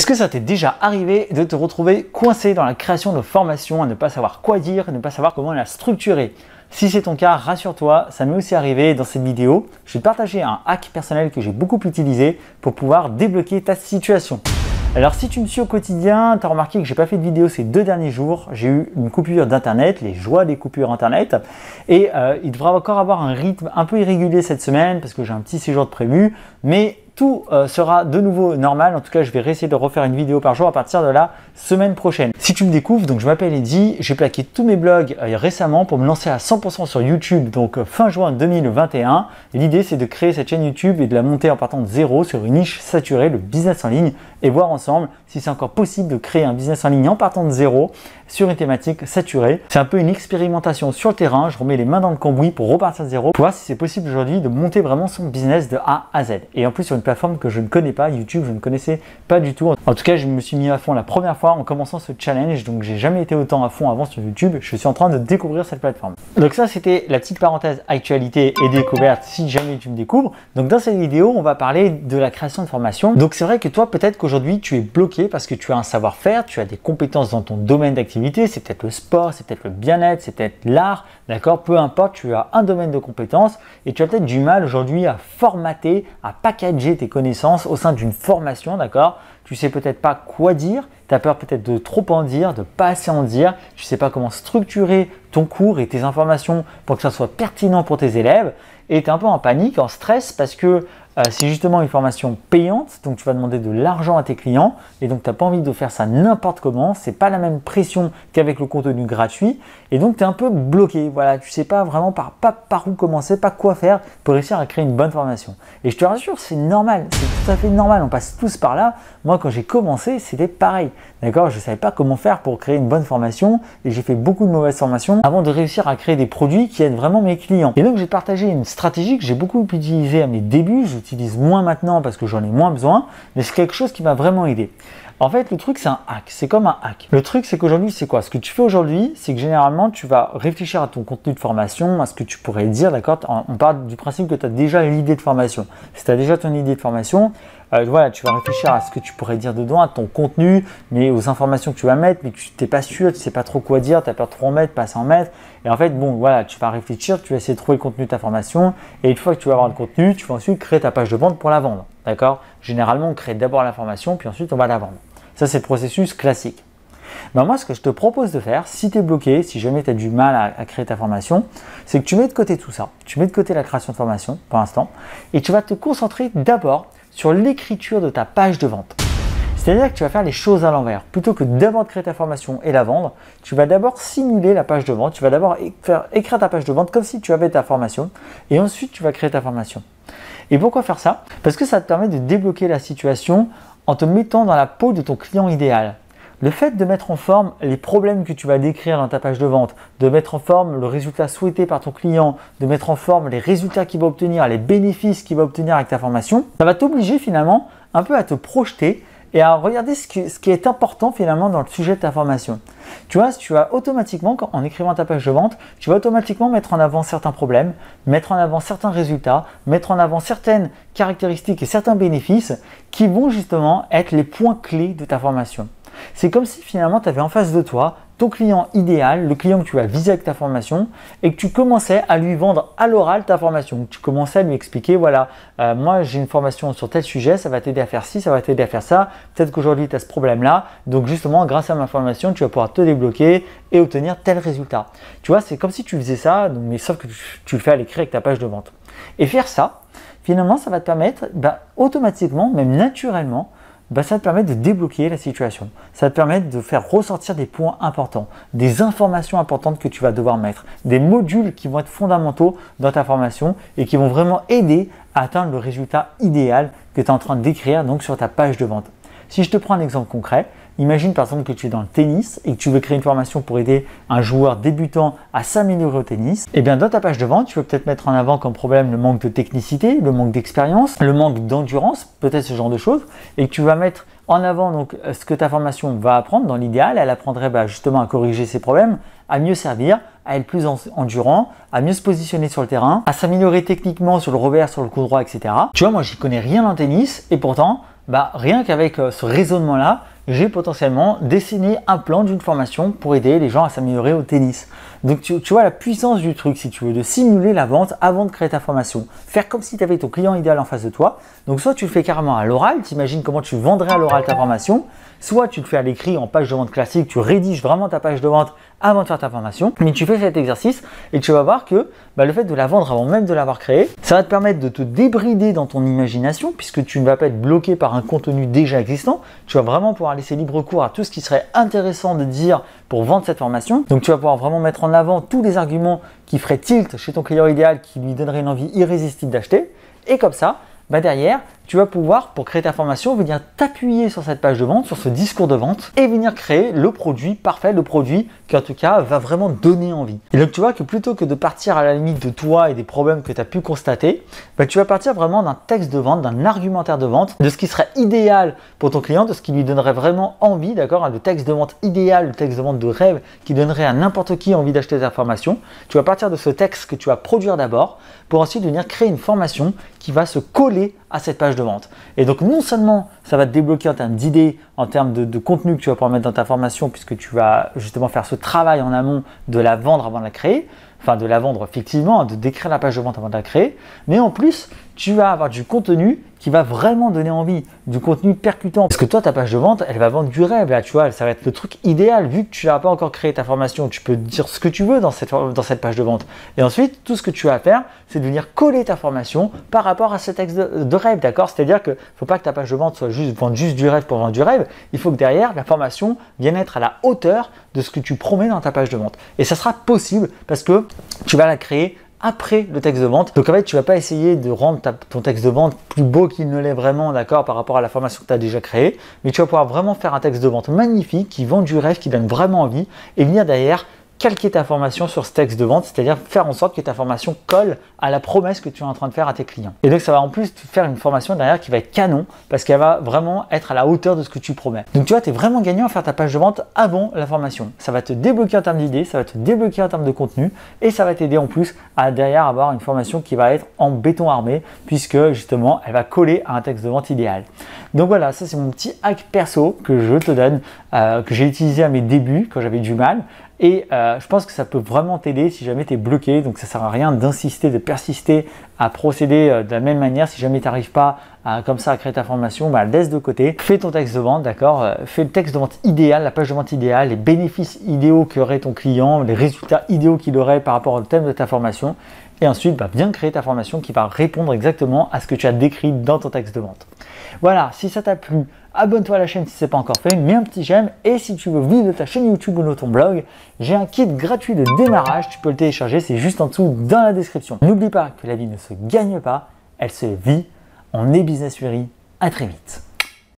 que ça t'est déjà arrivé de te retrouver coincé dans la création de formations, à ne pas savoir quoi dire, à ne pas savoir comment la structurer? Si c'est ton cas, rassure-toi, ça m'est aussi arrivé. Dans cette vidéo, je vais te partager un hack personnel que j'ai beaucoup utilisé pour pouvoir débloquer ta situation. Alors si tu me suis au quotidien, tu as remarqué que j'ai pas fait de vidéo ces 2 derniers jours. J'ai eu une coupure d'internet, les joies des coupures internet, et il devrait encore avoir un rythme un peu irrégulier cette semaine parce que j'ai un petit séjour de prévu, mais tout sera de nouveau normal. En tout cas, je vais réessayer de refaire une vidéo par jour à partir de la semaine prochaine. Si tu me découvres, donc je m'appelle Eddy, j'ai plaqué tous mes blogs récemment pour me lancer à 100% sur YouTube, donc fin juin 2021. L'idée, c'est de créer cette chaîne YouTube et de la monter en partant de zéro sur une niche saturée, le business en ligne, et voir ensemble si c'est encore possible de créer un business en ligne en partant de zéro sur une thématique saturée. C'est un peu une expérimentation sur le terrain. Je remets les mains dans le cambouis pour repartir de zéro, pour voir si c'est possible aujourd'hui de monter vraiment son business de A à Z. Et en plus sur une plateforme que je ne connais pas, YouTube, je ne connaissais pas du tout. En tout cas, je me suis mis à fond la première fois en commençant ce challenge, donc j'ai jamais été autant à fond avant sur YouTube. Je suis en train de découvrir cette plateforme. Donc ça, c'était la petite parenthèse actualité et découverte si jamais tu me découvres. Donc dans cette vidéo, on va parler de la création de formation. Donc c'est vrai que toi, peut-être qu'aujourd'hui, tu es bloqué parce que tu as un savoir-faire, tu as des compétences dans ton domaine d'activité, c'est peut-être le sport, c'est peut-être le bien-être, c'est peut-être l'art, d'accord? Peu importe, tu as un domaine de compétences et tu as peut-être du mal aujourd'hui à formater, à packager tes connaissances au sein d'une formation, d'accord? Tu sais peut-être pas quoi dire, tu as peur peut-être de trop en dire, de pas assez en dire, tu sais pas comment structurer ton cours et tes informations pour que ça soit pertinent pour tes élèves et tu es un peu en panique, en stress parce que c'est justement une formation payante, donc tu vas demander de l'argent à tes clients et donc tu n'as pas envie de faire ça n'importe comment, c'est pas la même pression qu'avec le contenu gratuit et donc tu es un peu bloqué, voilà, tu sais pas vraiment par où commencer, pas quoi faire pour réussir à créer une bonne formation. Et je te rassure, c'est normal, c'est tout à fait normal, on passe tous par là. Moi quand j'ai commencé, c'était pareil, d'accord, je savais pas comment faire pour créer une bonne formation et j'ai fait beaucoup de mauvaises formations avant de réussir à créer des produits qui aident vraiment mes clients. Et donc je vais te partager une stratégie que j'ai beaucoup utilisée à mes débuts, j'utilise moins maintenant parce que j'en ai moins besoin, mais c'est quelque chose qui m'a vraiment aidé. En fait, le truc, c'est un hack. C'est comme un hack. Le truc, c'est qu'aujourd'hui, c'est quoi? Ce que tu fais aujourd'hui, c'est que généralement, tu vas réfléchir à ton contenu de formation, à ce que tu pourrais dire, d'accord? On parle du principe que tu as déjà l'idée de formation. Si tu as déjà ton idée de formation, voilà, tu vas réfléchir à ce que tu pourrais dire dedans, à ton contenu, mais aux informations que tu vas mettre, mais que tu n'es pas sûr, tu ne sais pas trop quoi dire, tu as peur de trop en mettre, pas s'en mettre. Et en fait, bon, voilà, tu vas réfléchir, tu vas essayer de trouver le contenu de ta formation. Et une fois que tu vas avoir le contenu, tu vas ensuite créer ta page de vente pour la vendre. D'accord? Généralement, on crée d'abord la formation, puis ensuite, on va la vendre. Ça, c'est le processus classique. Ben moi, ce que je te propose de faire, si tu es bloqué, si jamais tu as du mal à créer ta formation, c'est que tu mets de côté tout ça. Tu mets de côté la création de formation pour l'instant et tu vas te concentrer d'abord sur l'écriture de ta page de vente. C'est-à-dire que tu vas faire les choses à l'envers. Plutôt que d'abord de créer ta formation et la vendre, tu vas d'abord simuler la page de vente. Tu vas d'abord écrire ta page de vente comme si tu avais ta formation et ensuite tu vas créer ta formation. Et pourquoi faire ça? Parce que ça te permet de débloquer la situation en te mettant dans la peau de ton client idéal. Le fait de mettre en forme les problèmes que tu vas décrire dans ta page de vente, de mettre en forme le résultat souhaité par ton client, de mettre en forme les résultats qu'il va obtenir, les bénéfices qu'il va obtenir avec ta formation, ça va t'obliger finalement un peu à te projeter et à regarder ce qui est important finalement dans le sujet de ta formation. Tu vois, tu vas automatiquement, en écrivant ta page de vente, tu vas automatiquement mettre en avant certains problèmes, mettre en avant certains résultats, mettre en avant certaines caractéristiques et certains bénéfices qui vont justement être les points clés de ta formation. C'est comme si finalement tu avais en face de toi ton client idéal, le client que tu vas viser avec ta formation et que tu commençais à lui vendre à l'oral ta formation. Tu commençais à lui expliquer, voilà, moi j'ai une formation sur tel sujet, ça va t'aider à faire ci, ça va t'aider à faire ça. Peut-être qu'aujourd'hui tu as ce problème-là. Donc justement, grâce à ma formation, tu vas pouvoir te débloquer et obtenir tel résultat. Tu vois, c'est comme si tu faisais ça, mais sauf que tu le fais à l'écrit avec ta page de vente. Et faire ça, finalement, ça va te permettre automatiquement, même naturellement, ça te permet de débloquer la situation. Ça va te permettre de faire ressortir des points importants, des informations importantes que tu vas devoir mettre, des modules qui vont être fondamentaux dans ta formation et qui vont vraiment aider à atteindre le résultat idéal que tu es en train de décrire donc sur ta page de vente. Si je te prends un exemple concret, imagine par exemple que tu es dans le tennis et que tu veux créer une formation pour aider un joueur débutant à s'améliorer au tennis. Et bien dans ta page de vente, tu veux peut-être mettre en avant comme problème le manque de technicité, le manque d'expérience, le manque d'endurance, peut-être ce genre de choses, et que tu vas mettre en avant donc ce que ta formation va apprendre. Dans l'idéal, elle apprendrait justement à corriger ces problèmes, à mieux servir, à être plus endurant, à mieux se positionner sur le terrain, à s'améliorer techniquement sur le revers, sur le coup droit, etc. Tu vois, moi, j'y connais rien en tennis et pourtant, bah, rien qu'avec ce raisonnement-là, j'ai potentiellement dessiné un plan d'une formation pour aider les gens à s'améliorer au tennis. Donc tu vois la puissance du truc, si tu veux, de simuler la vente avant de créer ta formation. Faire comme si tu avais ton client idéal en face de toi. Donc soit tu le fais carrément à l'oral, t'imagines comment tu vendrais à l'oral ta formation, soit tu le fais à l'écrit en page de vente classique, tu rédiges vraiment ta page de vente avant de faire ta formation, mais tu fais cet exercice et tu vas voir que le fait de la vendre avant même de l'avoir créée, ça va te permettre de te débrider dans ton imagination puisque tu ne vas pas être bloqué par un contenu déjà existant, tu vas vraiment pouvoir laisser libre cours à tout ce qui serait intéressant de dire pour vendre cette formation. Donc tu vas pouvoir vraiment mettre en avant tous les arguments qui feraient tilt chez ton client idéal, qui lui donneraient une envie irrésistible d'acheter, et comme ça, derrière, tu vas pouvoir, pour créer ta formation, venir t'appuyer sur cette page de vente, sur ce discours de vente et venir créer le produit parfait, le produit qui en tout cas va vraiment donner envie. Et donc tu vois que plutôt que de partir à la limite de toi et des problèmes que tu as pu constater, tu vas partir vraiment d'un texte de vente, d'un argumentaire de vente, de ce qui serait idéal pour ton client, de ce qui lui donnerait vraiment envie, d'accord, le texte de vente idéal, le texte de vente de rêve qui donnerait à n'importe qui envie d'acheter ta formation. Tu vas partir de ce texte que tu vas produire d'abord pour ensuite venir créer une formation qui va se coller à cette page de vente. Et donc non seulement ça va te débloquer en termes d'idées, en termes de contenu que tu vas pouvoir mettre dans ta formation puisque tu vas justement faire ce travail en amont de la vendre avant de la créer, enfin de la vendre fictivement, de décrire la page de vente avant de la créer, mais en plus tu vas avoir du contenu qui va vraiment donner envie, du contenu percutant. Parce que toi, ta page de vente, elle va vendre du rêve. Là, tu vois, ça va être le truc idéal. Vu que tu n'as pas encore créé ta formation, tu peux dire ce que tu veux dans cette page de vente. Et ensuite, tout ce que tu as à faire, c'est de venir coller ta formation par rapport à ce texte de rêve, d'accord? C'est-à-dire qu'il ne faut pas que ta page de vente soit juste vendre juste du rêve pour vendre du rêve. Il faut que derrière, la formation vienne être à la hauteur de ce que tu promets dans ta page de vente. Et ça sera possible parce que tu vas la créer après le texte de vente. Donc en fait, tu ne vas pas essayer de rendre ton texte de vente plus beau qu'il ne l'est vraiment, d'accord, par rapport à la formation que tu as déjà créée, mais tu vas pouvoir vraiment faire un texte de vente magnifique qui vend du rêve, qui donne vraiment envie et venir derrière calquer ta formation sur ce texte de vente, c'est-à-dire faire en sorte que ta formation colle à la promesse que tu es en train de faire à tes clients. Et donc ça va en plus te faire une formation derrière qui va être canon parce qu'elle va vraiment être à la hauteur de ce que tu promets. Donc tu vois, tu es vraiment gagnant à faire ta page de vente avant la formation. Ça va te débloquer en termes d'idées, ça va te débloquer en termes de contenu et ça va t'aider en plus à derrière avoir une formation qui va être en béton armé puisque justement elle va coller à un texte de vente idéal. Donc voilà, ça c'est mon petit hack perso que je te donne, que j'ai utilisé à mes débuts quand j'avais du mal. Et je pense que ça peut vraiment t'aider si jamais tu es bloqué. Donc ça ne sert à rien d'insister, de persister à procéder de la même manière. Si jamais tu n'arrives pas comme ça à créer ta formation, laisse de côté. Fais ton texte de vente, d'accord? Fais le texte de vente idéal, la page de vente idéale, les bénéfices idéaux qu'aurait ton client, les résultats idéaux qu'il aurait par rapport au thème de ta formation. Et ensuite, bien créer ta formation qui va répondre exactement à ce que tu as décrit dans ton texte de vente. Voilà, si ça t'a plu, abonne-toi à la chaîne si ce n'est pas encore fait, mets un petit j'aime et si tu veux vivre de ta chaîne YouTube ou de ton blog, j'ai un kit gratuit de démarrage, tu peux le télécharger, c'est juste en dessous dans la description. N'oublie pas que la vie ne se gagne pas, elle se vit. On est Business Fury, à très vite.